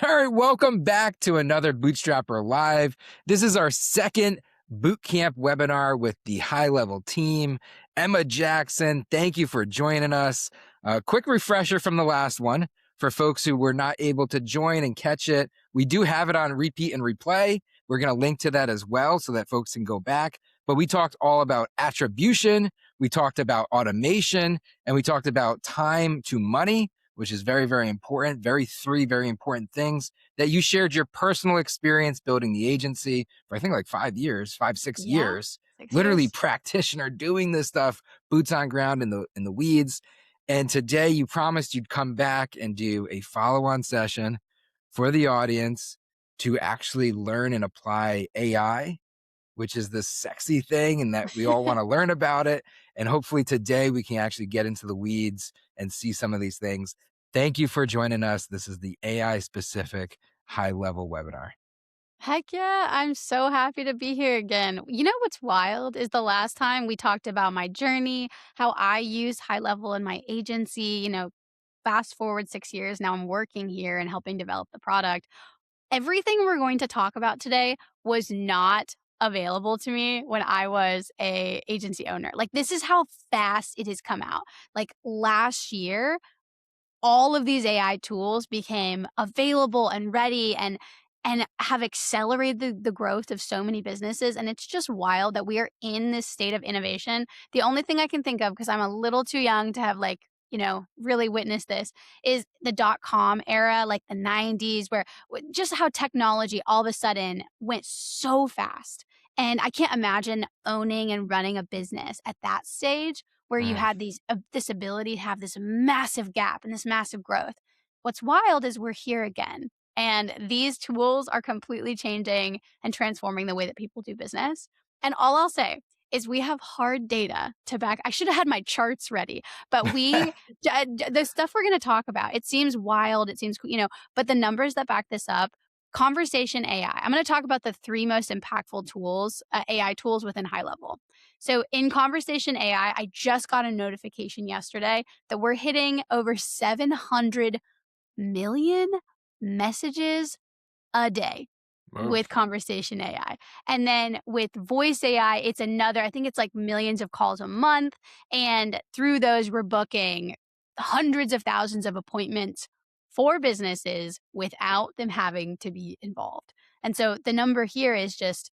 All right, welcome back to another Bootstrapper Live. This is our second bootcamp webinar with the high-level team. Emma Jackson, thank you for joining us. A quick refresher from the last one for folks who were not able to join and catch it. We do have it on repeat and replay. We're going to link to that as well so that folks can go back. But we talked all about attribution, we talked about automation, and we talked about time to money, which is very, very important. Three very important things that you shared your personal experience building the agency for, I think, like 5 years, 6 Yeah, years, 6 literally years. practitioner doing this stuff, boots on ground in the weeds. And today you promised you'd come back and do a follow-on session for the audience to actually learn and apply AI, which is this sexy thing and that we all want to learn about it. And hopefully today we can actually get into the weeds and see some of these things. Thank you for joining us. This is the AI specific high level webinar. Heck yeah, I'm so happy to be here again. You know what's wild is the last time we talked about my journey, how I use high level in my agency, fast forward 6 years, now I'm working here and helping develop the product. Everything we're going to talk about today was not available to me when I was a agency owner. Like, this is how fast it has come out. Like, last year, all of these AI tools became available and ready and have accelerated the growth of so many businesses. And it's just wild that we are in this state of innovation. The only thing I can think of, because I'm a little too young to have really witnessed this, is the dot-com era, like the 90s, where just how technology all of a sudden went so fast. And I can't imagine owning and running a business at that stage where you Mm. had this ability to have this massive gap and this massive growth. What's wild is we're here again. And these tools are completely changing and transforming the way that people do business. And all I'll say is we have hard data to back. I should have had my charts ready, but the stuff we're going to talk about, it seems wild. It seems, but the numbers that back this up, conversation AI. I'm going to talk about the three most impactful tools, AI tools within high level. So in conversation AI, I just got a notification yesterday that we're hitting over 700 million messages a day Whoa. with conversation AI. And then with voice AI, it's another, I think it's like millions of calls a month. And through those, we're booking hundreds of thousands of appointments for businesses without them having to be involved. And so the number here is just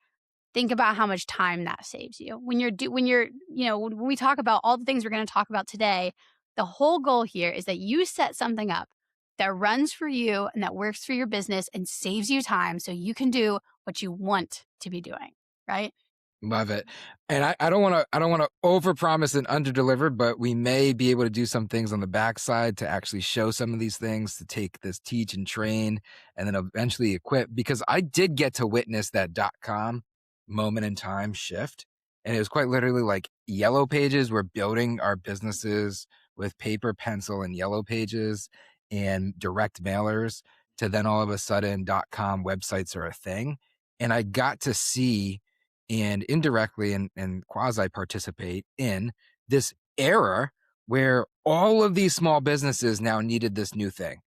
think about how much time that saves you. When we talk about all the things we're going to talk about today, the whole goal here is that you set something up that runs for you and that works for your business and saves you time so you can do what you want to be doing, right? Love it. And I don't want to overpromise and underdeliver, but we may be able to do some things on the backside to actually show some of these things, to take this teach and train and then eventually equip, because I did get to witness that .com moment in time shift. And it was quite literally like yellow pages. We're building our businesses with paper, pencil, and yellow pages and direct mailers to then all of a sudden .com websites are a thing. And I got to see and indirectly and quasi participate in this era where all of these small businesses now needed this new thing.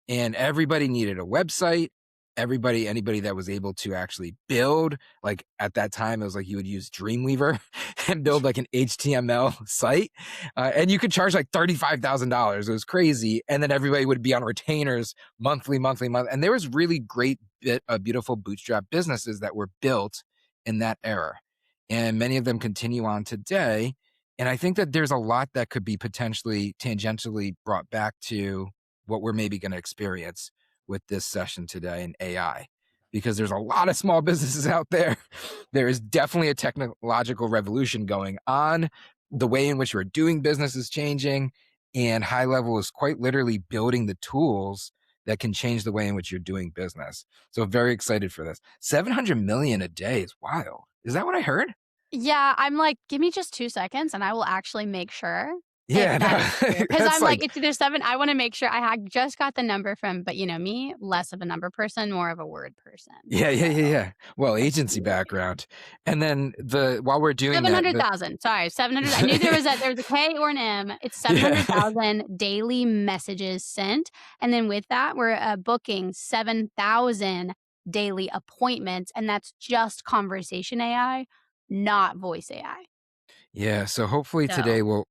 And everybody needed a website. Anybody that was able to actually build, like at that time, it was like you would use Dreamweaver and build like an HTML site. And you could charge like $35,000. It was crazy. And then everybody would be on retainers monthly. And there was really great, beautiful bootstrap businesses that were built in that era. And many of them continue on today. And I think that there's a lot that could be potentially tangentially brought back to what we're maybe going to experience with this session today in AI, because there's a lot of small businesses out there. There is definitely a technological revolution going on. The way in which we're doing business is changing, and high level is quite literally building the tools that can change the way in which you're doing business. So very excited for this. 700 million a day is wild. Is that what I heard? Yeah, I'm like, give me just 2 seconds and I will actually make sure. if Yeah, that is no, true. Because 'cause that's I'm like, like it's either 7 I wanna make sure I had just got the number from but, me, less of a number person, more of a word person. yeah, yeah, So, yeah, yeah. Well, let's agency see here. background. And then the while we're doing that, the 700,000, sorry, 700 I knew there was a K or an M. It's yeah. 700,000 daily messages sent, and then with that, we're, booking 7,000 daily appointments, and that's just conversation AI, not voice AI. Yeah, so hopefully So today we'll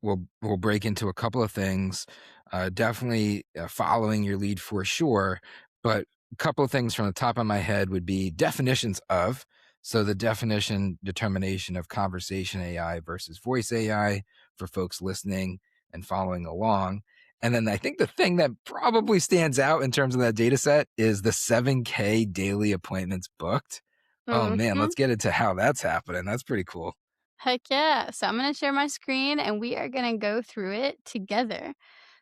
break into a couple of things. Definitely following your lead for sure, but a couple of things from the top of my head would be definitions of. So the definition determination of conversation AI versus voice AI for folks listening and following along. And then I think the thing that probably stands out in terms of that data set is the 7K daily appointments booked. Oh man, mhm. let's get into how that's happening. That's pretty cool. Heck yeah. So I'm gonna share my screen and we are gonna go through it together.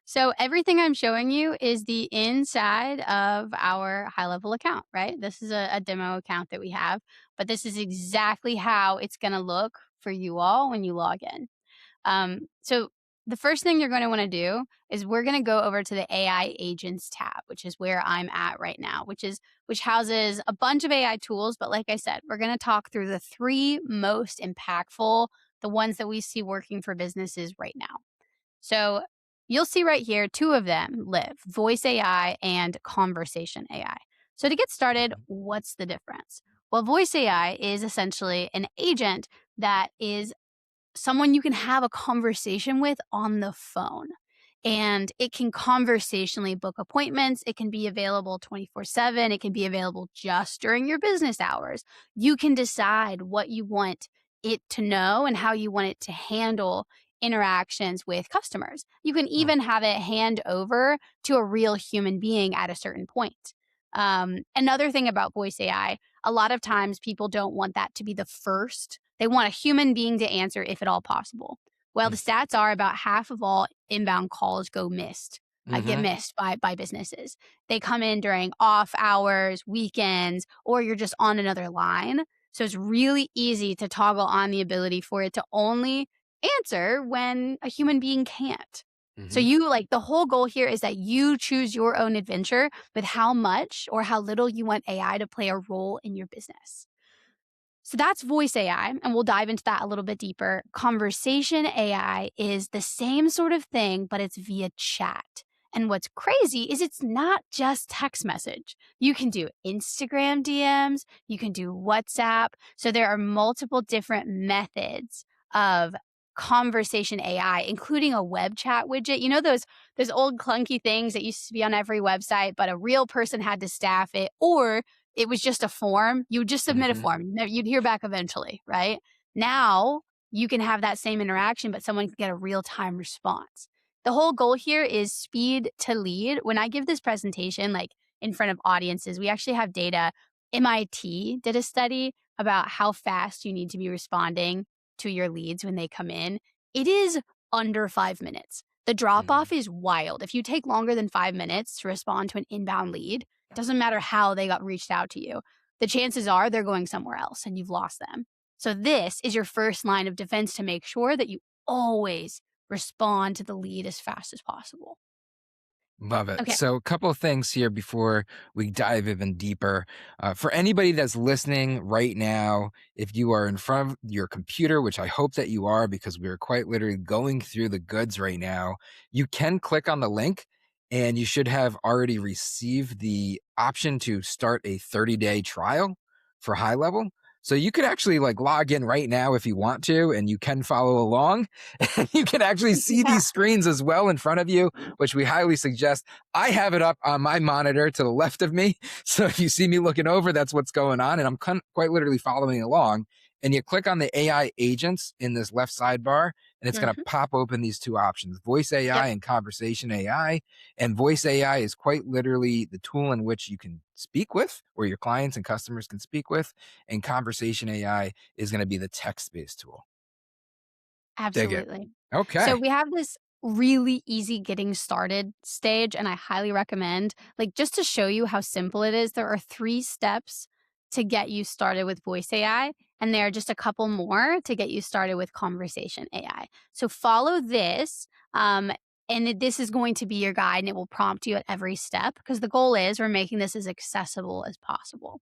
So everything I'm showing you is the inside of our high level account, right? This is a demo account that we have, but this is exactly how it's gonna look for you all when you log in. So the first thing you're going to want to do is we're going to go over to the AI agents tab, which is where I'm at right now, which houses a bunch of AI tools. But like I said, we're going to talk through the three most impactful, the ones that we see working for businesses right now. So you'll see right here, two of them live voice AI and conversation AI. So to get started, Mhm. what's the difference? Well, voice AI is essentially an agent that is someone you can have a conversation with on the phone. And it can conversationally book appointments. It can be available 24/7. It can be available just during your business hours. You can decide what you want it to know and how you want it to handle interactions with customers. You can Mm, even have it hand over to a real human being at a certain point. Another thing about voice AI, a lot of times people don't want that to be the first. They want a human being to answer if at all possible. Well, mm, the stats are about half of all inbound calls get mhm, missed by businesses. They come in during off hours, weekends, or you're just on another line. So it's really easy to toggle on the ability for it to only answer when a human being can't. So mhm. you like the whole goal here is that you choose your own adventure with how much or how little you want AI to play a role in your business. So that's voice AI, and we'll dive into that a little bit deeper. Conversation AI is the same sort of thing, but it's via chat. And what's crazy is it's not just text message. You can do Instagram DMs, you can do WhatsApp. So there are multiple different methods of conversation AI, including a web chat widget. You know those old clunky things that used to be on every website, but a real person had to staff it, or it was just a form. You would just submit a Mhm. form. You'd hear back eventually, right? Now you can have that same interaction, but someone can get a real time response. The whole goal here is speed to lead. When I give this presentation, like in front of audiences, we actually have data. MIT did a study about how fast you need to be responding to your leads when they come in. It is under 5 minutes. The drop off Mhm. is wild. If you take longer than 5 minutes to respond to an inbound lead, doesn't matter how they got reached out to you. The chances are they're going somewhere else and you've lost them. So this is your first line of defense to make sure that you always respond to the lead as fast as possible. Love it. Okay. So, a couple of things here before we dive even deeper. For anybody that's listening right now, if you are in front of your computer, which I hope that you are, because we are quite literally going through the goods right now, you can click on the link and you should have already received the option to start a 30-day trial for high level. So you could actually like log in right now if you want to, and you can follow along. And you can actually see Yeah. these screens as well in front of you, which we highly suggest. I have it up on my monitor to the left of me. So if you see me looking over, that's what's going on. And I'm quite literally following along. And you click on the AI agents in this left sidebar, and it's going to Mhm. pop open these two options, voice AI Yep. and conversation AI. And voice AI is quite literally the tool in which you can speak with, or your clients and customers can speak with. And conversation AI is going to be the text based tool. Dig it. Absolutely. So Okay. we have this really easy getting started stage, and I highly recommend, like, just to show you how simple it is, there are 3 steps to get you started with voice AI, and there are just a couple more to get you started with conversation AI. So follow this. Um, this is going to be your guide and it will prompt you at every step because the goal is we're making this as accessible as possible.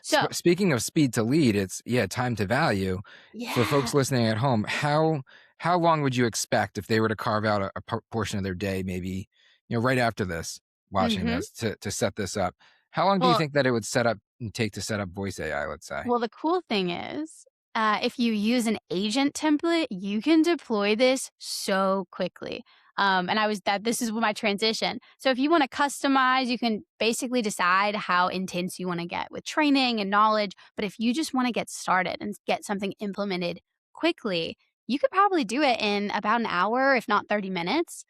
So, Speaking of speed to lead, it's yeah, time to value. For folks yeah. listening at home, how long would you expect if they were to carve out a portion of their day, maybe right after this, watching Mhm. this to set this up? How long do you Well, think that it would set up and take to set up voice AI? Let's say. Well, the cool thing is, if you use an agent template, you can deploy this so quickly. And I was that this is my transition. So if you want to customize, you can basically decide how intense you want to get with training and knowledge. But if you just want to get started and get something implemented quickly, you could probably do it in about an hour, if not 30 minutes,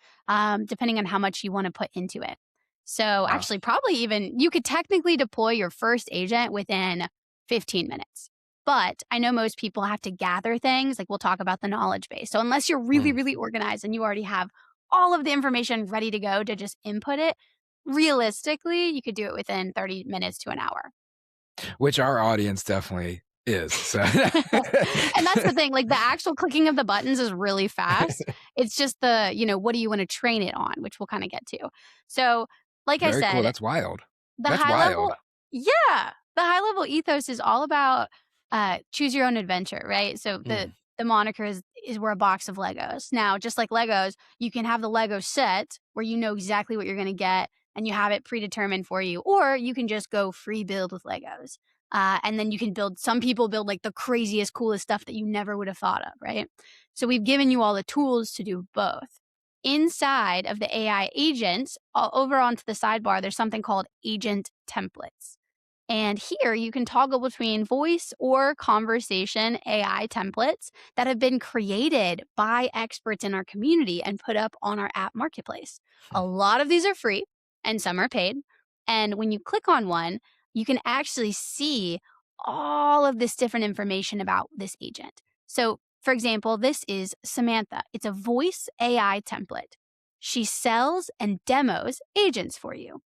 depending on how much you want to put into it. So Wow. actually, probably even you could technically deploy your first agent within 15 minutes. But I know most people have to gather things. Like we'll talk about the knowledge base. So unless you're really, Mm. really organized and you already have all of the information ready to go to just input it, realistically, you could do it within 30 minutes to an hour. Which our audience definitely is. So And that's the thing, like, the actual clicking of the buttons is really fast. It's just what do you wanna train it on, which we'll kinda get to. So, like I very cool. said, That's wild. the That's high wild. level yeah, the high level ethos is all about, choose your own adventure, right? So Mm. the moniker is we're a box of Legos. Now, just like Legos, you can have the Lego set where you know exactly what you're gonna get and you have it predetermined for you, or you can just go free build with Legos. And then you can build some people build, like, the craziest, coolest stuff that you never would have thought of, right? So we've given you all the tools to do both. Inside of the AI agents, over onto the sidebar, there's something called agent templates. And here you can toggle between voice or conversation AI templates that have been created by experts in our community and put up on our app marketplace. A lot of these are free and some are paid. And when you click on one, you can actually see all of this different information about this agent. So, for example, this is Samantha. It's a voice AI template. She sells and demos agents for you.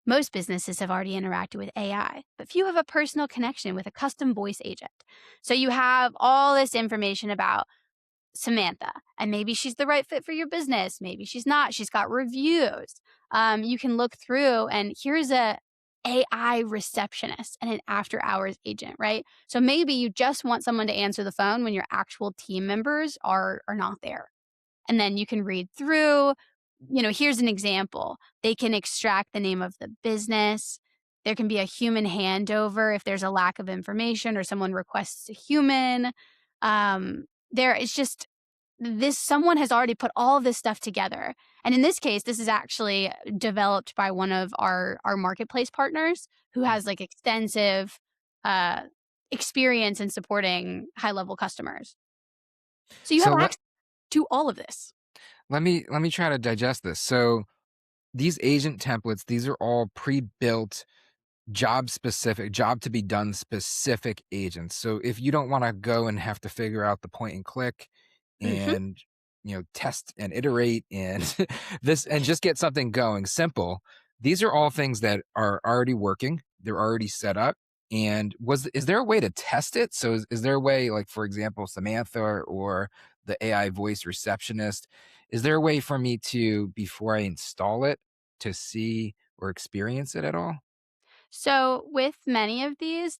Most businesses have already interacted with AI, but few have a personal connection with a custom voice agent. So you have all this information about Samantha, and maybe she's the right fit for your business. Maybe she's not. She's got reviews. You can look through, and here's a AI receptionist and an after hours agent, right? So maybe you just want someone to answer the phone when your actual team members are not there, and then you can read through. Here's an example. They can extract the name of the business. There can be a human handover if there's a lack of information or someone requests a human. There is just this someone has already put all of this stuff together. And in this case, this is actually developed by one of our marketplace partners who has like extensive uh experience in supporting high level customers. So you have So access to all of this. let me try to digest this. So these agent templates, these are all pre-built job specific, job to be done specific agents. So if you don't want to go and have to figure out the point and click Mhm. and test and iterate and this and just get something going simple, these are all things that are already working. They're already set up. And is there a way to test it? So is there a way, like for example, Samantha or the AI voice receptionist, is there a way for me to before I install it to see or experience it at all? So with many of these,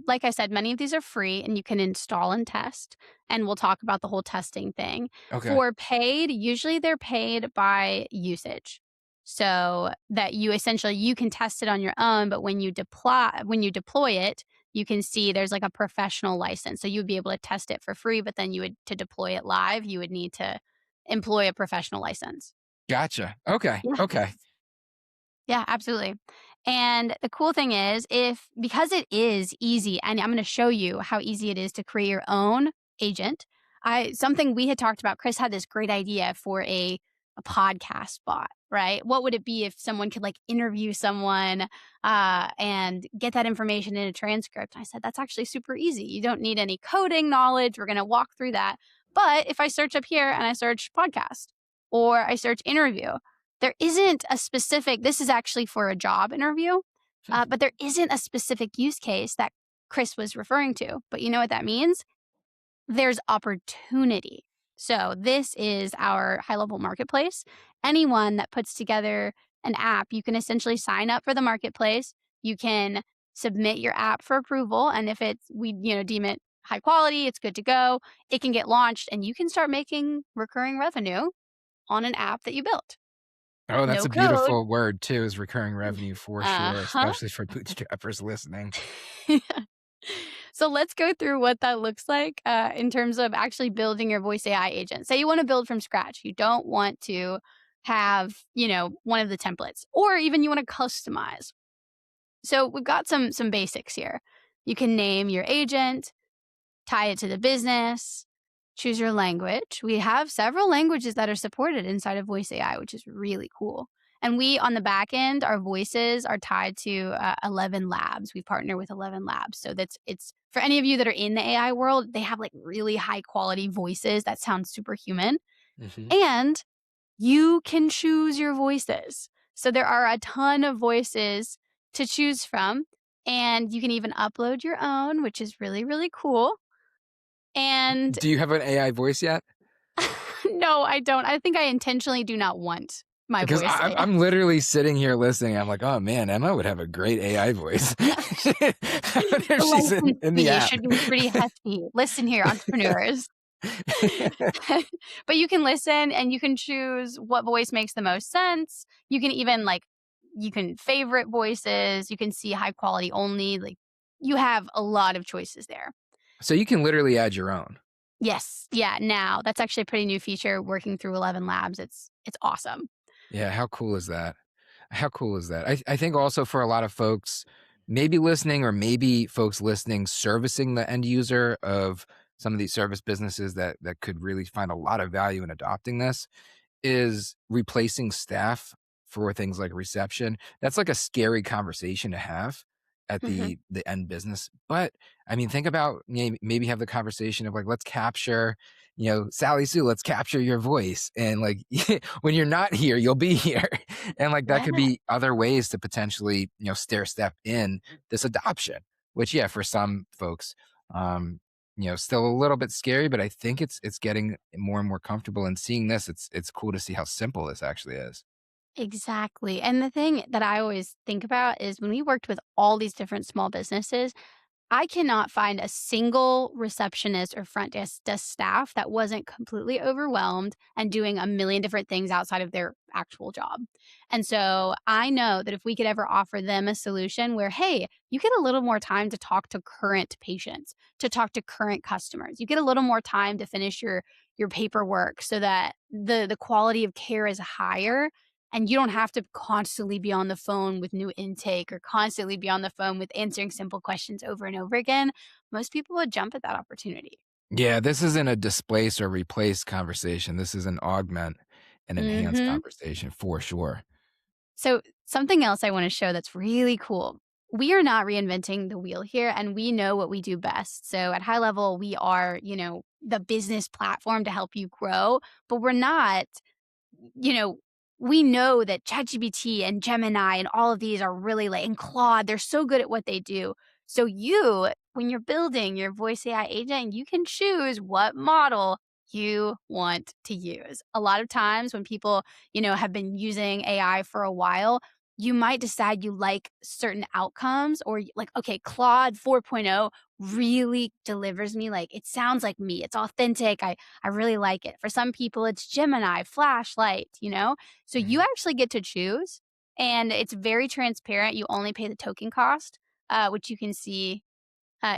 like I said, many of these are free and you can install and test. And we'll talk about the whole testing thing. Okay. For paid, usually they're paid by usage. So that you can test it on your own, but when you deploy it, you can see there's like a professional license. So you'd be able to test it for free, but then you would to deploy it live, you would need to employ a professional license. Gotcha. Okay. Yeah. Okay. Yeah, absolutely. And the cool thing is if because it is easy, and I'm going to show you how easy it is to create your own agent. Something we had talked about, Chris had this great idea for a podcast bot, right? What would it be if someone could like interview someone and get that information in a transcript? I said, that's actually super easy. You don't need any coding knowledge. We're going to walk through that. But if I search up here and I search podcast or I search interview, there isn't a specific this is actually for a job interview, but there isn't a specific use case that Chris was referring to. But you know what that means? There's opportunity. So, this is our high level marketplace. Anyone that puts together an app, you can essentially sign up for the marketplace. You can submit your app for approval. And if it's, we, deem it high quality, it's good to go, it can get launched and you can start making recurring revenue on an app that you built. Oh, that's No a code. beautiful word too, is recurring revenue for Uh sure, huh. especially for bootstrappers listening. So let's go through what that looks like in terms of actually building your voice AI agent. Say you want to build from scratch. You don't want to have, one of the templates, or even you want to customize. So we've got some basics here. You can name your agent, tie it to the business, choose your language. We have several languages that are supported inside of Voice AI, which is really cool. And we, on the back end, our voices are tied to 11 labs. We partner with 11 labs. So it's for any of you that are in the AI world, they have like really high quality voices that sound superhuman. Mhm. And you can choose your voices. So there are a ton of voices to choose from. And you can even upload your own, which is really, really cool. And Do you have an AI voice yet? no, I don't. I think I intentionally do not want my Because voice AI. I'm literally sitting here listening, I'm like, "Oh, man, Emma would have a great AI voice." I wonder if The she's license in the fee app. should be pretty hefty. Listen here, entrepreneurs. But you can listen and you can choose what voice makes the most sense. You can even you can favorite voices, you can see high quality only, like you have a lot of choices there. So you can literally add your own. Yes. Yeah, now that's actually a pretty new feature working through 11 labs. It's awesome. Yeah, how cool is that? How cool is that? I think also for a lot of folks maybe listening or maybe folks listening servicing the end user of some of these service businesses that could really find a lot of value in adopting this is replacing staff for things like reception. That's like a scary conversation to have at Mhm. the end business. But I mean, think about maybe have the conversation of like, let's capture, Sally Sue, let's capture your voice. And like when you're not here, you'll be here. And like that Yeah. could be other ways to potentially, stair step in this adoption, which yeah, for some folks, um, still a little bit scary, but I think it's getting more and more comfortable. And seeing this, it's cool to see how simple this actually is. Exactly. And the thing that I always think about is when we worked with all these different small businesses, I cannot find a single receptionist or front desk staff that wasn't completely overwhelmed and doing a million different things outside of their actual job. And so I know that if we could ever offer them a solution where, hey, you get a little more time to talk to current patients, to talk to current customers, you get a little more time to finish your paperwork so that the quality of care is higher and you don't have to constantly be on the phone with new intake or constantly be on the phone with answering simple questions over and over again, most people would jump at that opportunity. Yeah, this isn't a displace or replace conversation. This is an augment and enhance Mhm. conversation for sure. So, something else I want to show that's really cool. We are not reinventing the wheel here and we know what we do best. So, at high level, we are, the business platform to help you grow, but we're not you know, we know that ChatGPT and Gemini and all of these are really and Claude, they're so good at what they do. So you, when you're building your voice AI agent, you can choose what model you want to use. A lot of times when people, have been using AI for a while, you might decide you like certain outcomes or like, okay, Claude 4.0 really delivers me like it sounds like me. It's authentic. I really like it. For some people, it's Gemini, Flashlight. So you Mhm. actually get to choose, and it's very transparent. You only pay the token cost, which you can see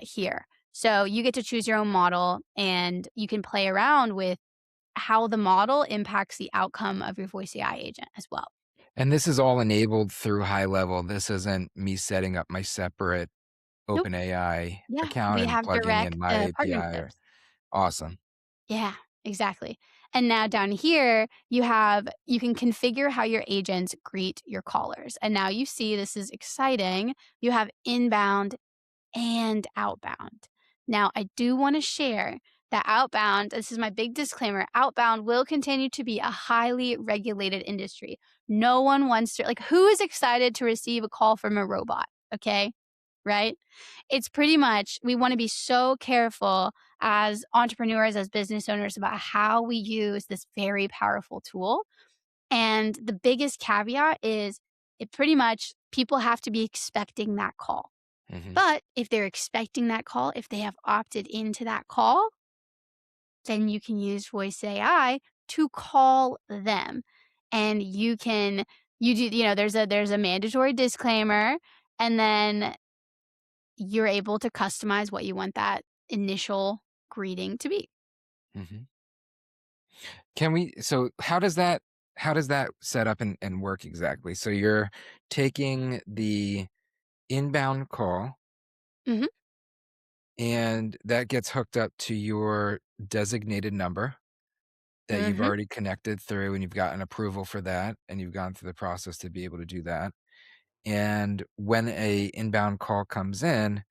here. So you get to choose your own model, and you can play around with how the model impacts the outcome of your voice AI agent as well. And this is all enabled through high level. This isn't me setting up my separate Nope. OpenAI Yeah, account we and have plugging direct in my API. partnerships. Awesome. Yeah, exactly. And now down here, you can configure how your agents greet your callers. And now you see this is exciting. You have inbound and outbound. Now, I do want to share that outbound, this is my big disclaimer, outbound will continue to be a highly regulated industry. No one wants to, like, who is excited to receive a call from a robot? Okay. right? It's pretty much we want to be so careful as entrepreneurs, as business owners about how we use this very powerful tool. And the biggest caveat is it pretty much people have to be expecting that call. Mhm, But if they're expecting that call, if they have opted into that call, then you can use voice AI to call them. And you do, there's a mandatory disclaimer, and then you're able to customize what you want that initial greeting to be. mhm. How does that set up and work exactly? So you're taking the inbound call, Mhm. and that gets hooked up to your designated number that you've Mhm. already connected through, and you've gotten approval for that, and you've gone through the process to be able to do that. And when a inbound call comes in,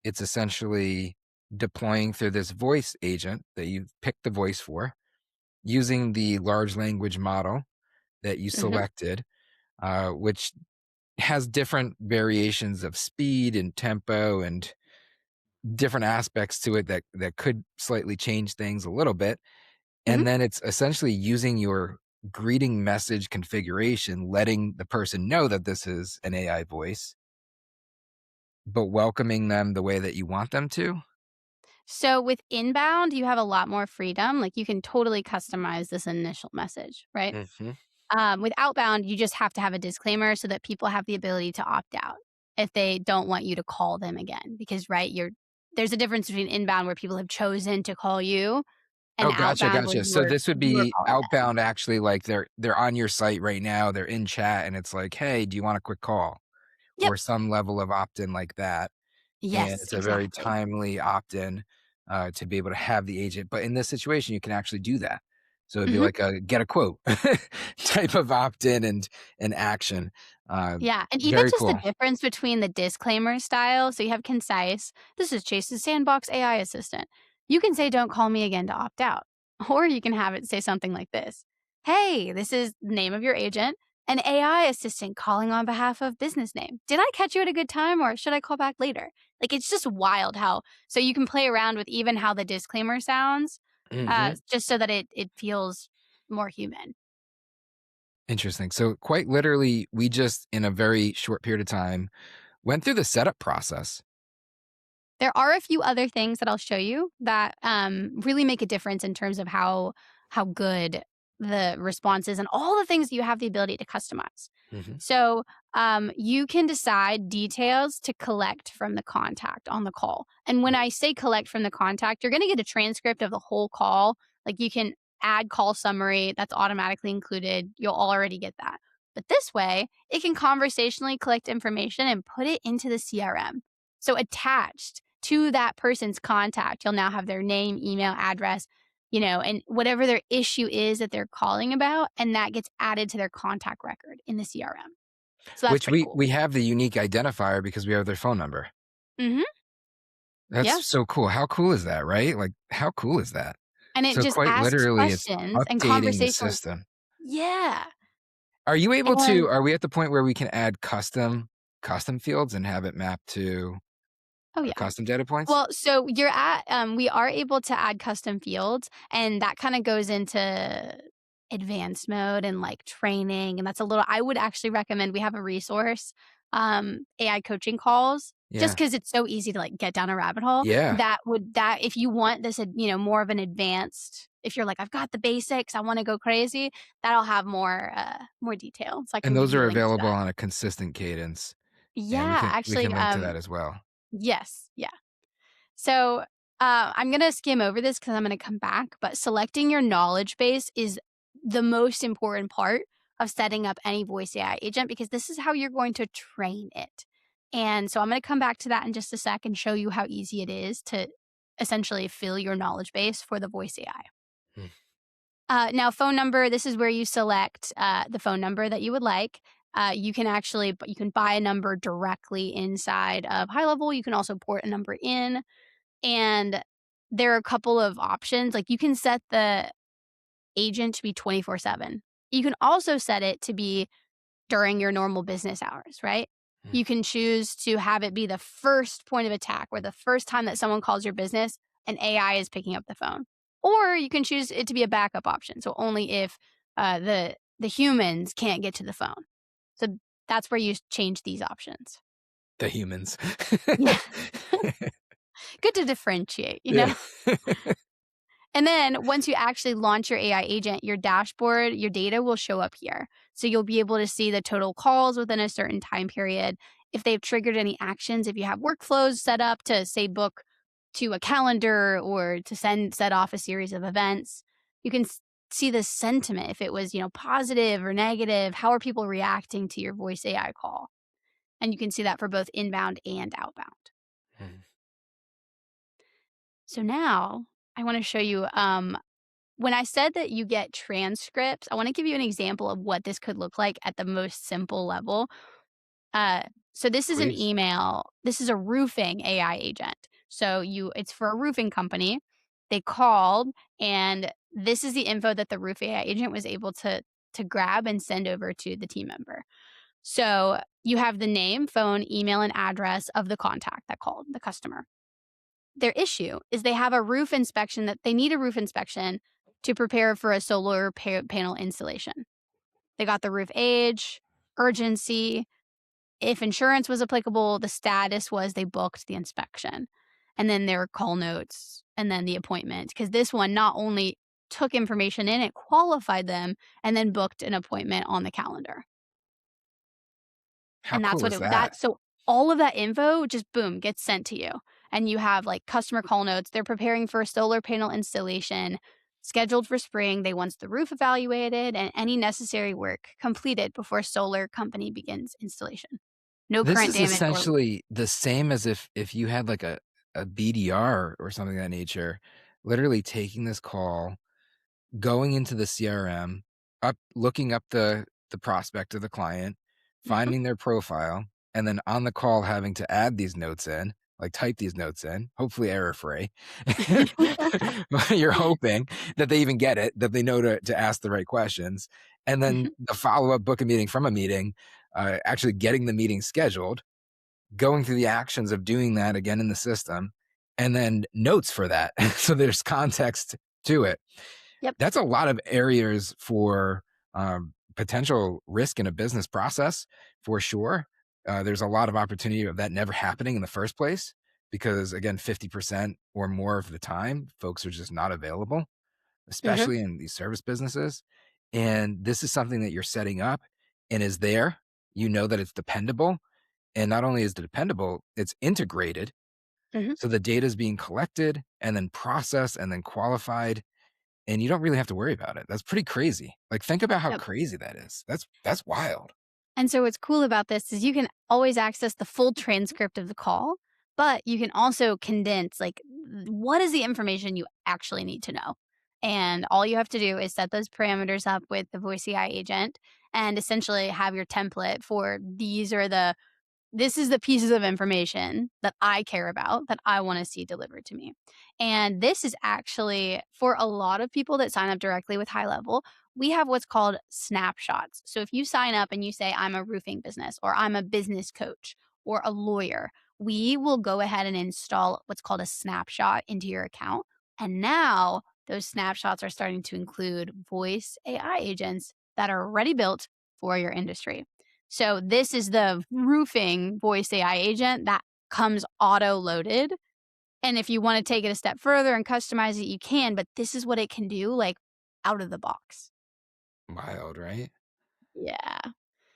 it's essentially deploying through this voice agent that you've picked the voice for, using the large language model that you Mhm. selected, which has different variations of speed and tempo and different aspects to it that could slightly change things a little bit. Mhm. And then it's essentially using your greeting message configuration, letting the person know that this is an AI voice, but welcoming them the way that you want them to. So with inbound, you have a lot more freedom. Like you can totally customize this initial message, right? Mhm. With outbound, you just have to have a disclaimer so that people have the ability to opt out if they don't want you to call them again. Because right, there's a difference between inbound where people have chosen to call you and Oh, gotcha, outbound where gotcha. So this would you are be calling them. outbound actually, like, they're on your site right now, they're in chat, and it's like, "Hey, do you want a quick call?" Yep. Or some level of opt-in like that, and Yes, it's a very exactly. timely opt-in, to be able to have the agent, but in this situation, you can actually do that. So it'd be Mhm. like a get a quote type of opt-in and action. Uh, Yeah, and even Very just the cool. difference between the disclaimer style, so you have concise, "This is Chase's sandbox AI assistant." You can say, "Don't call me again" to opt out, or you can have it say something like this, "Hey, this is the name of your agent, an AI assistant calling on behalf of business name. Did I catch you at a good time or should I call back later?" Like, it's just wild how so you can play around with even how the disclaimer sounds, Mhm. just so that it feels more human. Interesting. So quite literally, we just, in a very short period of time, went through the setup process. There are a few other things that I'll show you that, really make a difference in terms of how good the response is and all the things you have the ability to customize. Mhm. So, you can decide details to collect from the contact on the call. And when I say collect from the contact, you're gonna get a transcript of the whole call. Like, you can add call summary, that's automatically included. You'll already get that. But this way, it can conversationally collect information and put it into the CRM. So attached to that person's contact, you'll now have their name, email, address, and whatever their issue is that they're calling about, and that gets added to their contact record in the CRM. So that's Which pretty cool. we have the unique identifier because we have their phone number. Mhm. That's Yeah. so cool. How cool is that, right? Like, how cool is that? And it So just quite asks literally, it's questions and updating the conversationally. system. Yeah. Are And we at the point where we can add custom fields and have it map to, oh, yeah. custom data points? Well, so we are able to add custom fields, and that kinda goes into advanced mode and, like, training, and that's a little I would actually recommend we have a resource, AI coaching calls, just Yeah. because it's so easy to, like, get down a rabbit hole, Yeah. that if you want this, more of an advanced if you're like, "I've got the basics, I wanna go crazy," that'll have more detail, so I And can those leave you are a link to available that. on a consistent cadence, and Yeah, we actually, can link to that as well. yes, yeah. So, I'm gonna skim over this because I'm gonna come back, but selecting your knowledge base is the most important part of setting up any voice AI agent because this is how you're going to train it. And so I'm gonna come back to that in just a sec and show you how easy it is to essentially fill your knowledge base for the voice AI. Mm. Now, phone number, this is where you select the phone number that you would like. You can buy a number directly inside of High Level. You can also port a number in, and there are a couple of options, like, you can set the agent to be 24/7. You can also set it to be during your normal business hours, right? Mm. You can choose to have it be the first point of attack, where the first time that someone calls your business, an AI is picking up the phone. Or you can choose it to be a backup option, so only if the humans can't get to the phone. So that's where you change these options. The humans. Yeah, good to differentiate, you Yeah. know? And then once you actually launch your AI agent, your dashboard, your data will show up here. So you'll be able to see the total calls within a certain time period, if they've triggered any actions, if you have workflows set up to say book to a calendar or to set off a series of events. You can see the sentiment if it was, positive or negative, how are people reacting to your voice AI call? And you can see that for both inbound and outbound. Mm. So now I want to show you when I said that you get transcripts, I wanna give you an example of what this could look like at the most simple level. Uh, so this is an Please. email. This is a roofing AI agent. So it's for a roofing company. They called, and this is the info that the roof AI agent was able to grab and send over to the team member. So you have the name, phone, email, and address of the contact that called, the customer. Their issue is they have a roof inspection that they need a roof inspection to prepare for a solar panel installation. They got the roof age, urgency, if insurance was applicable, the status was they booked the inspection, and then their call notes, and then the appointment. Because this one not only took information in, it qualified them and then booked an appointment on the calendar. How And that's cool what is that? so all of that info just boom gets sent to you. And you have like customer call notes. They're preparing for a solar panel installation scheduled for spring. They want the roof evaluated and any necessary work completed before solar company begins installation. No This current is damage or essentially the same as if you had, like, a BDR or something of that nature, literally taking this call, going into the CRM, looking up the prospect or the client, Mhm. finding their profile, and then on the call having to add these notes in, like, type these notes in, hopefully error free. But you're hoping that they even get it, that they know to ask the right questions, and then Mhm. the follow-up, book a meeting from a meeting, actually getting the meeting scheduled, going through the actions of doing that again in the system, and then notes for that. So there's context to it. Yep. That's a lot of areas for potential risk in a business process for sure. There's a lot of opportunity of that never happening in the first place because, again, 50% or more of the time, folks are just not available, Mhm. especially in these service businesses. And this is something that you're setting up and is there. You know that it's dependable. And not only is it dependable, it's integrated. Mhm. So the data is being collected and then processed and then qualified and you don't really have to worry about it. That's pretty crazy. Like, think about how Yep. crazy that is. That's wild. And so what's cool about this is you can always access the full transcript of the call, but you can also condense like what is the information you actually need to know. And all you have to do is set those parameters up with the voice AI agent and essentially have your template for this is the pieces of information that I care about that I want to see delivered to me. And this is actually for a lot of people that sign up directly with High Level, we have what's called snapshots. So if you sign up and you say, I'm a roofing business or I'm a business coach or a lawyer, we will go ahead and install what's called a snapshot into your account. And now those snapshots are starting to include voice AI agents that are already built for your industry. So this is the roofing voice AI agent that comes auto loaded. And if you want to take it a step further and customize it, you can, but this is what it can do like out of the box. Wild, right? Yeah.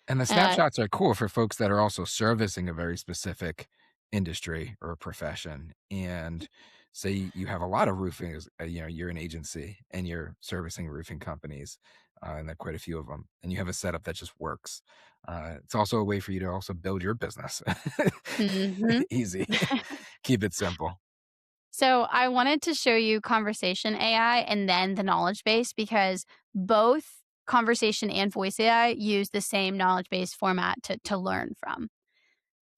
And the Uh, snapshots are cool for folks that are also servicing a very specific industry or profession. And say you have a lot of roofing, you're an agency and you're servicing roofing companies, and there are quite a few of them, and you have a setup that just works. It's also a way for you to also build your business. mhm. Easy. Keep it simple. So I wanted to show you conversation AI and then the knowledge base because both conversation and voice AI use the same knowledge base format to learn from.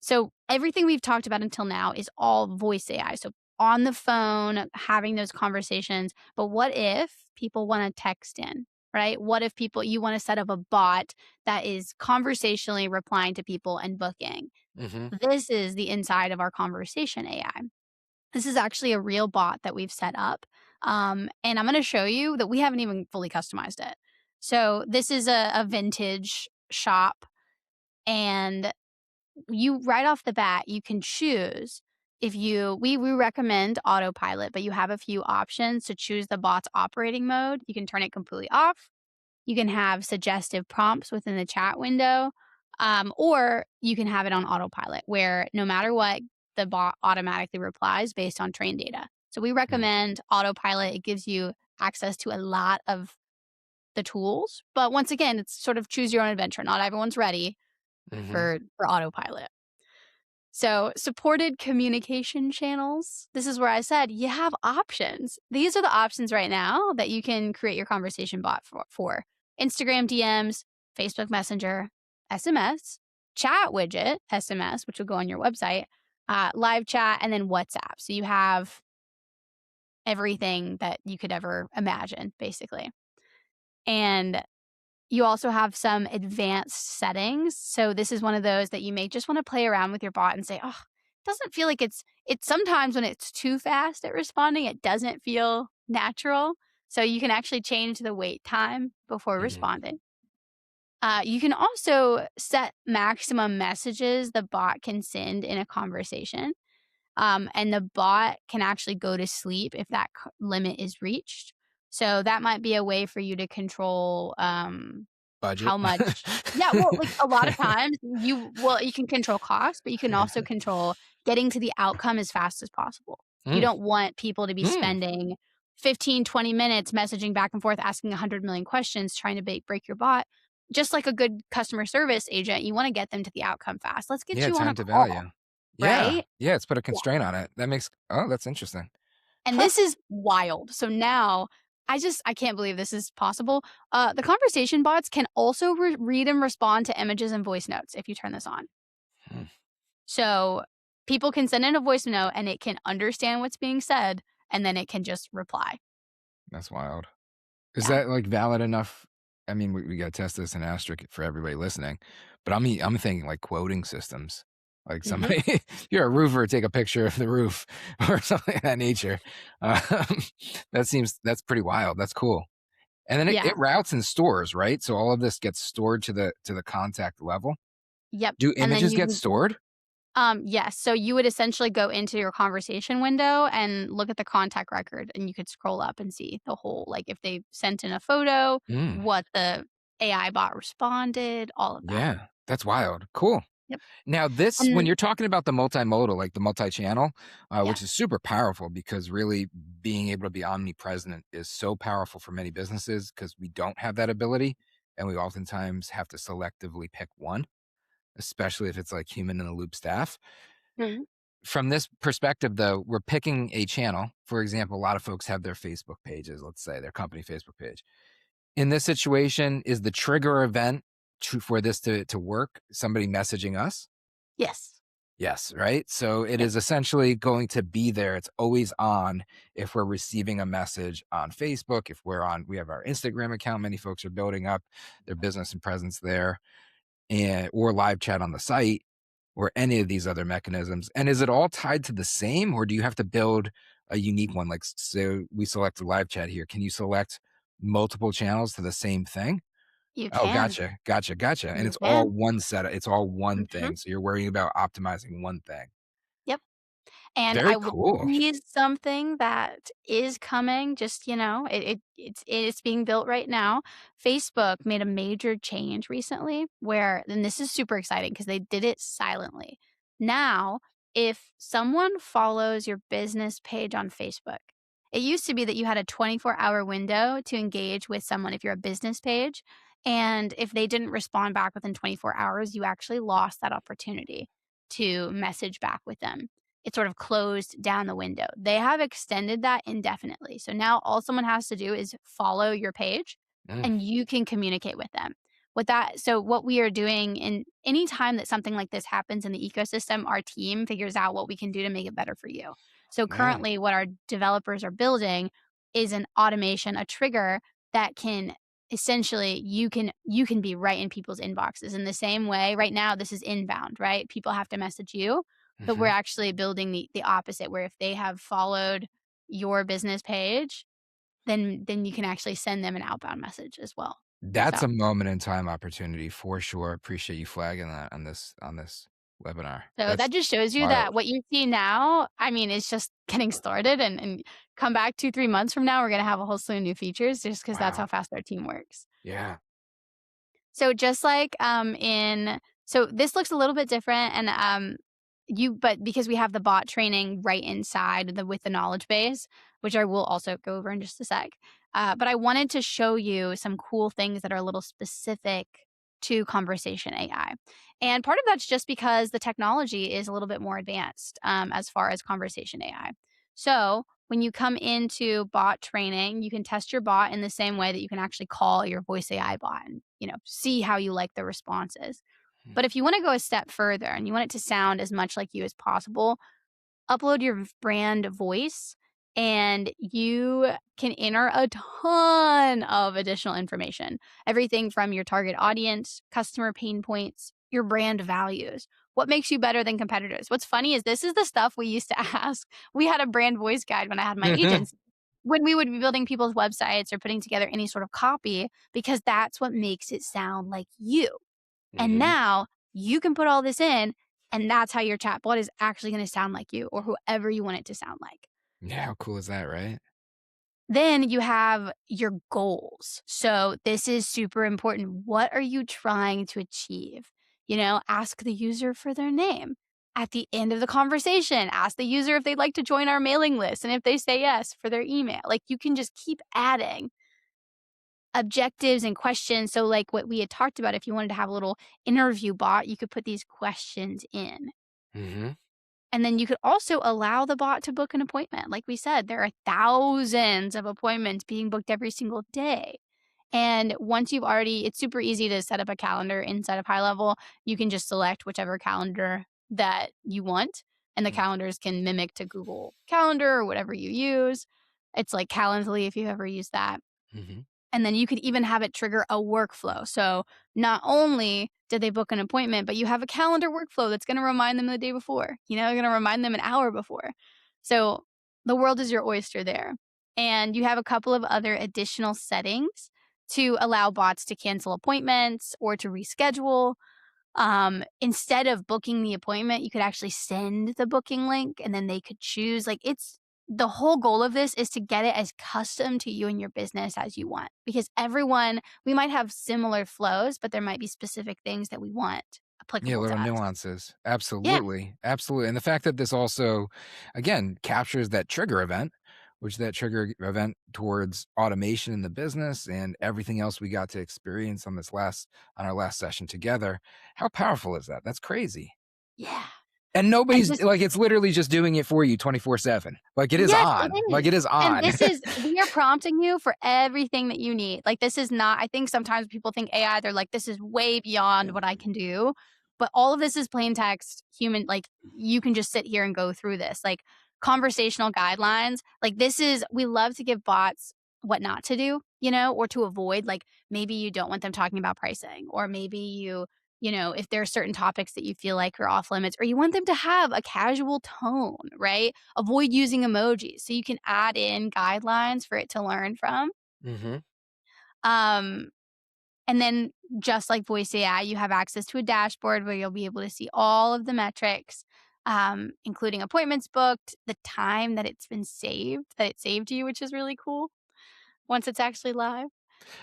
So everything we've talked about until now is all voice AI. So on the phone, having those conversations. But what if people want to text in? right? What if people you want to set up a bot that is conversationally replying to people and booking? Hmm. This is the inside of our conversation AI. This is actually a real bot that we've set up. And I'm going to show you that we haven't even fully customized it. So this is a vintage shop, and you right off the bat, you can choose if we recommend autopilot, but you have a few options to choose the bot's operating mode. You can turn it completely off. You can have suggestive prompts within the chat window, or you can have it on autopilot where no matter what, the bot automatically replies based on trained data. So we recommend autopilot. It gives you access to a lot of the tools, but once again, it's sort of choose your own adventure. Not everyone's ready Hmm. for autopilot. So, supported communication channels. This is where I said you have options. These are the options right now that you can create your conversation bot for. Instagram DMs, Facebook Messenger, SMS, chat widget, SMS, which will go on your website, live chat, and then WhatsApp. So, you have everything that you could ever imagine, basically. And you also have some advanced settings. So this is one of those that you may just want to play around with your bot and say, "Oh, it doesn't feel like it's sometimes when it's too fast at responding, it doesn't feel natural." So you can actually change the wait time before Hmm. responding. You can also set maximum messages the bot can send in a conversation. And the bot can actually go to sleep if that limit is reached. So that might be a way for you to control Budget. how much. Yeah, well, like a lot of times you can control cost, but you can also control getting to the outcome as fast as possible. You Mm, don't want people to be mm. spending 15, 20 minutes messaging back and forth, asking 100 million questions, trying to break your bot. Just like a good customer service agent, you want to get them to the outcome fast. Let's get Yeah, you on a time to call, value. Yeah, right? yeah, it's put a constraint on it. That makes oh, that's interesting. And Huh. this is wild. So now I can't believe this is possible. The conversation bots can also read and respond to images and voice notes if you turn this on. Hmm, So people can send in a voice note and it can understand what's being said and then it can just reply. that's wild. Is Yeah. that, like, valid enough? I mean, we gotta test this and asterisk it for everybody listening, but I'm thinking, like, quoting systems. Like, Hmm. somebody you're a roofer, take a picture of the roof or something of that nature. Um, that's pretty wild, that's cool. And then Yeah. it routes and stores, right? So all of this gets stored to the contact level? Yep. Do And then images you get can stored? yes. So you would essentially go into your conversation window and look at the contact record and you could scroll up and see the whole, like if they sent in a photo, Mm, what the AI bot responded, all of that. yeah, that's wild. Cool. Yep. Now this when And you're talking about the multimodal, like the multi-channel, which is yes. super powerful because really being able to be omnipresent is so powerful for many businesses because we don't have that ability, and we oftentimes have to selectively pick one, especially if it's like human in the loop staff. Mhm. From this perspective, though, we're picking a channel. For example, a lot of folks have their Facebook pages, let's say their company Facebook page. In this situation, is the trigger event for this to work somebody messaging us? Yes. Yes, right? So it Yep. is essentially going to be there. It's always on if we're receiving a message on Facebook, if we have our Instagram account, many folks are building up their business and presence there, and or live chat on the site or any of these other mechanisms. And is it all tied to the same or do you have to build a unique one? Like so we selected live chat here. Can you select multiple channels to the same thing? You Oh, can. gotcha, gotcha, gotcha, and You it's all can. one setup, it's all one Mhm. thing, so you're worrying about optimizing one thing. Yep. And Very I will cool. tease something that is coming, just, it's being built right now. Facebook made a major change recently where and this is super exciting because they did it silently. Now, if someone follows your business page on Facebook, it used to be that you had a 24-hour window to engage with someone if you're a business page, and if they didn't respond back within 24 hours, you actually lost that opportunity to message back with them. It sort of closed down the window. They have extended that indefinitely. So now all someone has to do is follow your page Mm, and you can communicate with them. What we are doing in any time that something like this happens in the ecosystem, our team figures out what we can do to make it better for you. So yeah, currently what our developers are building is an automation, a trigger that can essentially you can be right in people's inboxes in the same way. Right now, this is inbound, right? People have to message you, but we're Mhm. actually building the opposite, where if they have followed your business page, then you can actually send them an outbound message as well. That's So a moment in time opportunity for sure. Appreciate you flagging that on this webinar. so that That's just shows you wild. that what you see now, I mean, it's just getting started, and come back 2, 3 months from now, we're gonna have a whole slew of new features just because that's Wow. how fast our team works. Yeah. So just like, in so this looks a little bit different, and, but because we have the bot training right inside with the knowledge base, which I will also go over in just a sec. But I wanted to show you some cool things that are a little specific to conversation AI. And part of that's just because the technology is a little bit more advanced, as far as conversation AI. So when you come into bot training, you can test your bot in the same way that you can actually call your voice AI bot and, see how you like the responses. But if you want to go a step further and you want it to sound as much like you as possible, upload your brand voice and you can enter a ton of additional information. Everything from your target audience, customer pain points, your brand values. What makes you better than competitors? What's funny is this is the stuff we used to ask. We had a brand voice guide when I had my agents. When we would be building people's websites or putting together any sort of copy, because that's what makes it sound like you. And Mhm. now you can put all this in, and that's how your chatbot is actually gonna sound like you or whoever you want it to sound like. Yeah, how cool is that, right? Then you have your goals. So this is super important. What are you trying to achieve? Ask the user for their name. At the end of the conversation, ask the user if they'd like to join our mailing list. And if they say yes, for their email. Like, you can just keep adding objectives and questions. So, like what we had talked about, if you wanted to have a little interview bot, you could put these questions in. Mhm. And then you could also allow the bot to book an appointment. Like we said, there are thousands of appointments being booked every single day. And once it's super easy to set up a calendar inside of High Level. You can just select whichever calendar that you want, and the Mm. calendars can mimic to Google Calendar or whatever you use. It's like Calendly if you've ever used that. Mhm. And then you could even have it trigger a workflow. So not only did they book an appointment, but you have a calendar workflow that's going to remind them the day before, going to remind them an hour before. So the world is your oyster there. And you have a couple of other additional settings to allow bots to cancel appointments or to reschedule. Instead of booking the appointment, you could actually send the booking link and then they could choose. Like, it's the whole goal of this is to get it as custom to you and your business as you want, because we might have similar flows, but there might be specific things that we want Yeah, applicable little to us. nuances. Yeah. Absolutely, absolutely, and the fact that this also, again, captures that trigger event, which that trigger event towards automation in the business and everything else we got to experience on our last session together. How powerful is that? That's crazy. Yeah. And And nobody's just like, it's literally just doing it for you 24/7. Like, it is Yes, it on. Like, is. it is And on. we are prompting you for everything that you need. Like, this is not, I think sometimes people think AI, they're like, this is way beyond what I can do. But all of this is plain text, human, like, you can just sit here and go through this. Like, conversational guidelines. Like, we love to give bots what not to do, or to avoid. Like, maybe you don't want them talking about pricing, or maybe if there are certain topics that you feel like are off limits, or you want them to have a casual tone, right? Avoid using emojis. So you can add in guidelines for it to learn from. Mhm. Um, and then just like voice AI, you have access to a dashboard where you'll be able to see all of the metrics, including appointments booked, the time that it saved you, which is really cool once it's actually live.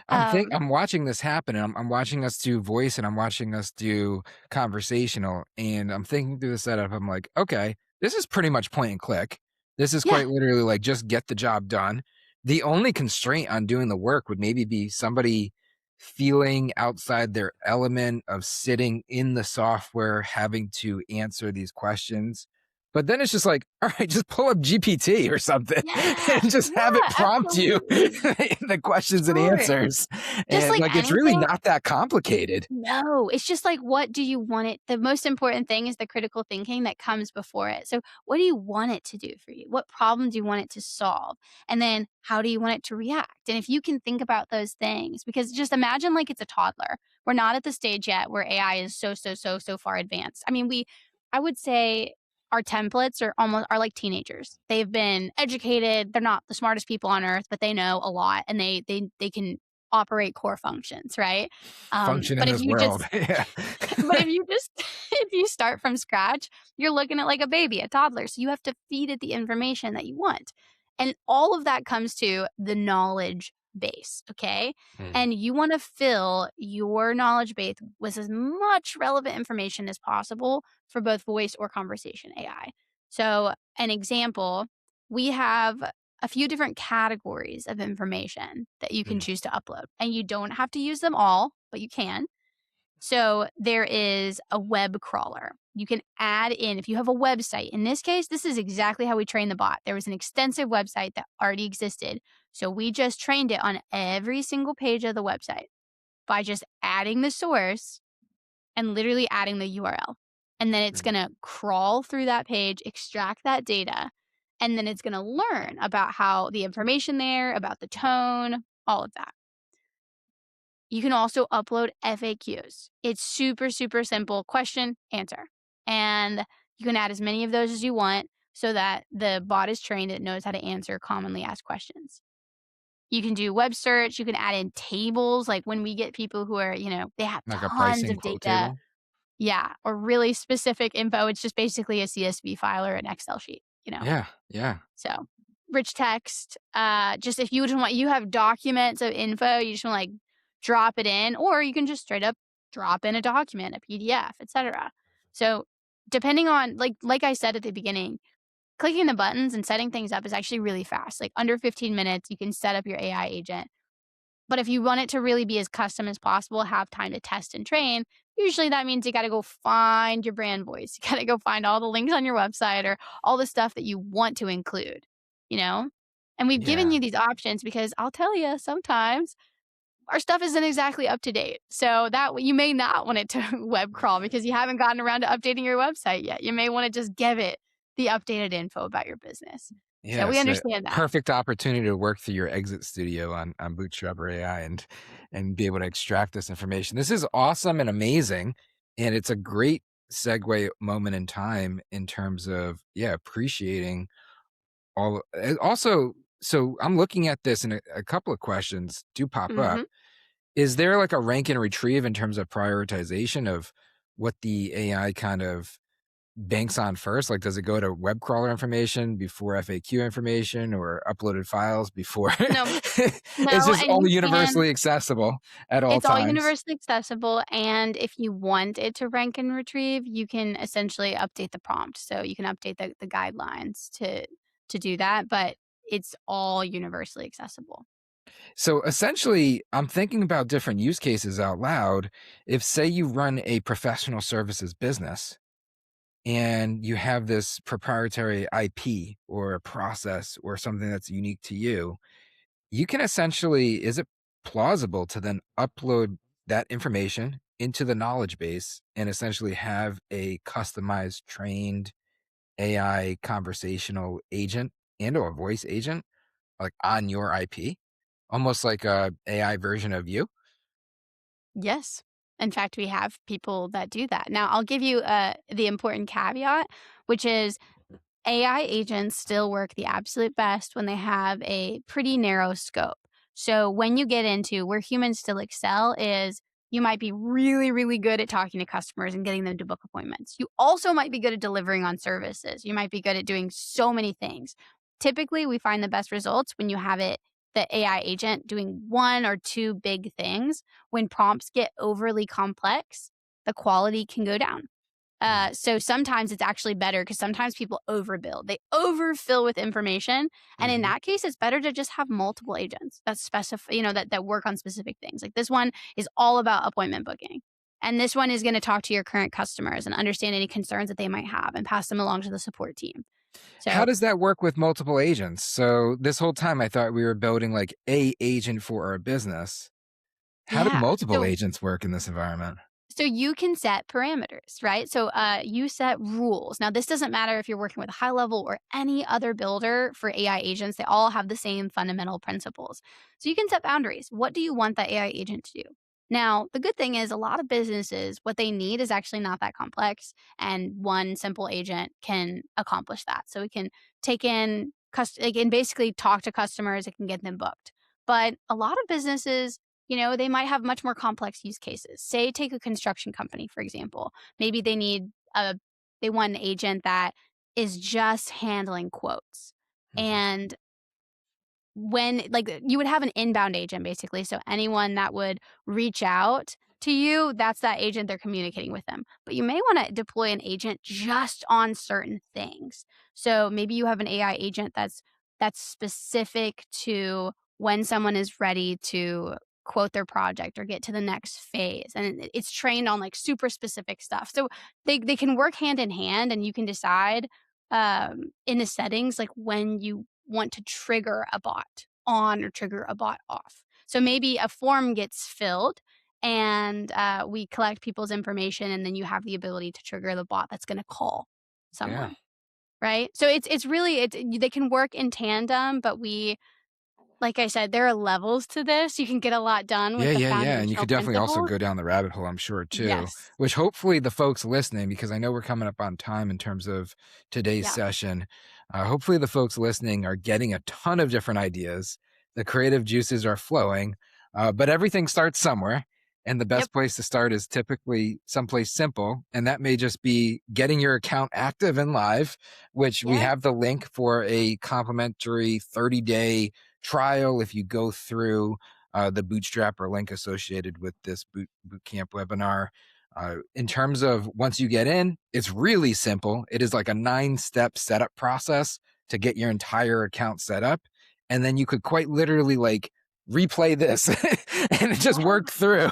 Um, I'm watching this happen, and I'm watching us do voice, and I'm watching us do conversational, and I'm thinking through the setup. I'm like, okay, this is pretty much point and click. This is yeah, quite literally like just get the job done. The only constraint on doing the work would maybe be somebody feeling outside their element of sitting in the software, having to answer these questions. But then it's just like, all right, just pull up GPT or something Yeah, and just have it yeah, prompt you absolutely. the questions and Sure. answers. Just And like like, it's really anything. not that complicated. No, it's just like, what do you want it the most important thing is the critical thinking that comes before it. So, what do you want it to do for you? What problem do you want it to solve? And then how do you want it to react? And if you can think about those things, because just imagine like it's a toddler. We're not at the stage yet where AI is so far advanced. I mean, I would say our templates are like teenagers. They've been educated. They're not the smartest people on earth, but they know a lot and they can operate core functions, right? Function in But if this you world. just Yeah. but if you just if you start from scratch, you're looking at like a baby, a toddler, so you have to feed it the information that you want. And all of that comes to the knowledge base, okay? Mm, And you wanna fill your knowledge base with as much relevant information as possible for both voice or conversation AI. So, an example, we have a few different categories of information that you can mm, choose to upload, and you don't have to use them all, but you can. So there is a web crawler. You can add in, if you have a website, in this case, this is exactly how we train the bot. There was an extensive website that already existed. So we just trained it on every single page of the website by just adding the source and literally adding the URL. And then it's mm. going to crawl through that page, extract that data, and then it's going to learn about how the information there, about the tone, all of that. You can also upload FAQs. It's super simple question, answer. And you can add as many of those as you want so that the bot is trained, it knows how to answer commonly asked questions. You can do web search. You can add in tables. Like when we get people who are, they have Like a tons pricing of quote data. table. Yeah. Or really specific info. It's just basically a CSV file or an Excel sheet. Yeah. Yeah. So rich text, just if you just want you have documents of info, you just want to like drop it in, or you can just straight up drop in a document, a PDF, etc. So depending on like I said at the beginning, clicking the buttons and setting things up is actually really fast. Like under 15 minutes, you can set up your AI agent. But if you want it to really be as custom as possible, have time to test and train, usually that means you got to go find your brand voice. You got to go find all the links on your website or all the stuff that you want to include, you know? And we've given Yeah. you these options because I'll tell you, sometimes our stuff isn't exactly up to date. So that you may not want it to web crawl because you haven't gotten around to updating your website yet. You may want to just give it the updated info about your business. So Yeah, we it's a understand that. perfect opportunity to work through your exit studio on Bootstrapper AI and be able to extract this information. This is awesome and amazing, and it's a great segue moment in time in terms of, yeah, appreciating all also, so I'm looking at this and a couple of questions do pop up. Mhm. Is there like a rank and retrieve in terms of prioritization of what the AI kind of banks on first? Like, does it go to web crawler information before FAQ information or uploaded files before? No, It's no, just and all you can. universally accessible at all It's all times. universally accessible, and if you want it to rank and retrieve, you can essentially update the prompt. So you can update the guidelines to do that, but it's all universally accessible. So essentially, I'm thinking about different use cases out loud. If, say, you run a professional services business and you have this proprietary IP or a process or something that's unique to you, you can essentially, is it plausible to then upload that information into the knowledge base and essentially have a customized, trained AI conversational agent and or voice agent like on your IP, almost like a AI version of you? Yes. In fact, we have people that do that. Now, I'll give you the important caveat, which is AI agents still work the absolute best when they have a pretty narrow scope. So when you get into where humans still excel is you might be really good at talking to customers and getting them to book appointments. You also might be good at delivering on services. You might be good at doing so many things. Typically, we find the best results when you have the AI agent doing one or two big things. When prompts get overly complex, the quality can go down. Mm, So sometimes it's actually better because sometimes people overbuild. They overfill with information, and in mhm. that case, it's better to just have multiple agents that specify, that work on specific things. Like this one is all about appointment booking. And this one is going to talk to your current customers and understand any concerns that they might have and pass them along to the support team. How So, does that work with multiple agents? So this whole time I thought we were building like a agent for our business. How do yeah. multiple agents work in this environment? So you can set parameters, right? So you set rules. Now, this doesn't matter if you're working with a high level or any other builder for AI agents. They all have the same fundamental principles. So you can set boundaries. What do you want that AI agent to do? Now, the good thing is a lot of businesses, what they need is actually not that complex. And one simple agent can accomplish that. So it can take in, it can basically talk to customers, it can get them booked. But a lot of businesses, they might have much more complex use cases. Say, take a construction company, for example. Maybe they want an agent that is just handling quotes. Mhm. And when like you would have an inbound agent basically, so anyone that would reach out to you, that's that agent, they're communicating with them. But you may want to deploy an agent just on certain things. So maybe you have an AI agent that's specific to when someone is ready to quote their project or get to the next phase, and it's trained on like super specific stuff. So they can work hand in hand, and you can decide in the settings, like when you want to trigger a bot on or trigger a bot off. So maybe a form gets filled and we collect people's information, and then you have the ability to trigger the bot that's going to call Yeah. someone. Right. So it's really, they can work in tandem, but like I said, there are levels to this. You can get a lot done with Yeah, the yeah, yeah, and you foundational could definitely also principles. go down the rabbit hole, I'm sure, too, Yes. which hopefully the folks listening, because I know we're coming up on time in terms of today's Yeah. session, hopefully the folks listening are getting a ton of different ideas. The creative juices are flowing, but everything starts somewhere, and the Yep. best place to start is typically someplace simple, and that may just be getting your account active and live, which we Yeah. have the link for a complimentary 30-day trial if you go through the Bootstrapper link associated with this bootcamp webinar. In terms of once you get in, it's really simple. It is like a 9-step setup process to get your entire account set up. And then you could quite literally like replay this and just Yeah. work through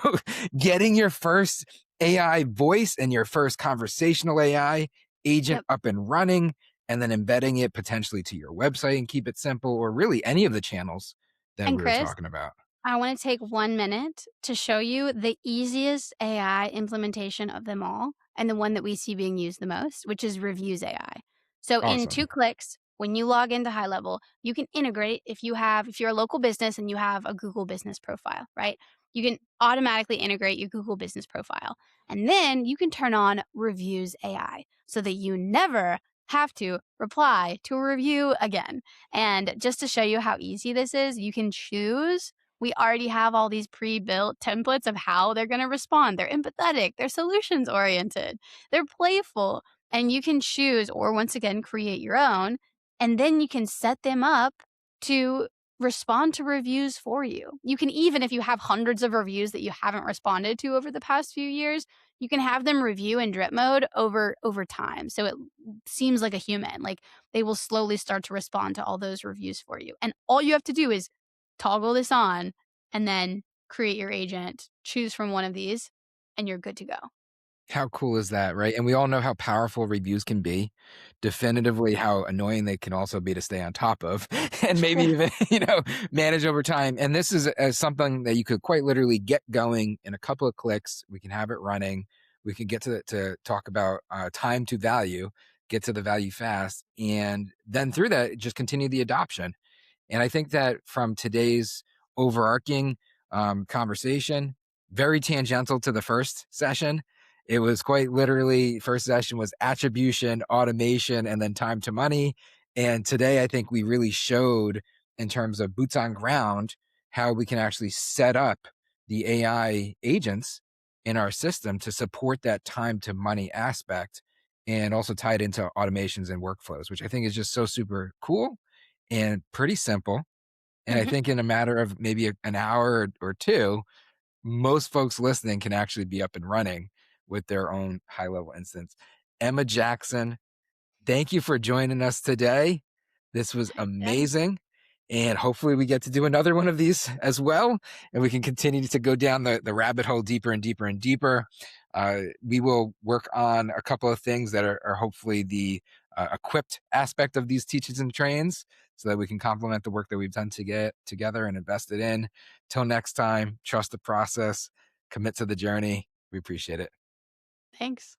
getting your first AI voice and your first conversational AI agent Yep. up and running, and then embedding it potentially to your website and keep it simple, or really any of the channels that And we were Chris, talking about. I want to take 1 minute to show you the easiest AI implementation of them all, and the one that we see being used the most, which is Reviews AI. So in Awesome. 2 clicks, when you log into High Level, you can integrate if you're a local business and you have a Google business profile, right? You can automatically integrate your Google business profile. And then you can turn on Reviews AI so that you never have to reply to a review again. And just to show you how easy this is, you can choose, we already have all these pre-built templates of how they're going to respond. They're empathetic, they're solutions oriented, they're playful, and you can choose or once again create your own, and then you can set them up to respond to reviews for you. You can even, if you have hundreds of reviews that you haven't responded to over the past few years, you can have them review in drip mode over time. So it seems like a human. Like they will slowly start to respond to all those reviews for you. And all you have to do is toggle this on and then create your agent, choose from one of these, and you're good to go. How cool is that, right? And we all know how powerful reviews can be, definitively how annoying they can also be to stay on top of, and maybe even, manage over time. And this is something that you could quite literally get going in a couple of clicks. We can have it running. We can get to talk about time to value, get to the value fast, and then through that, just continue the adoption. And I think that from today's overarching conversation, very tangential to the first session. It was quite literally, first session was attribution, automation, and then time to money. And today, I think we really showed, in terms of boots on ground, how we can actually set up the AI agents in our system to support that time to money aspect, and also tie it into automations and workflows, which I think is just so super cool and pretty simple. And I Mhm. think in a matter of maybe an hour or two, most folks listening can actually be up and running with their own high level instance. Emma Jackson, thank you for joining us today. This was Yeah. amazing. And hopefully we get to do another one of these as well, and we can continue to go down the rabbit hole deeper and deeper and deeper. We will work on a couple of things that are hopefully the equipped aspect of these teaches and trains, so that we can complement the work that we've done to get together and invested in. Till next time, trust the process, commit to the journey. We appreciate it. Thanks.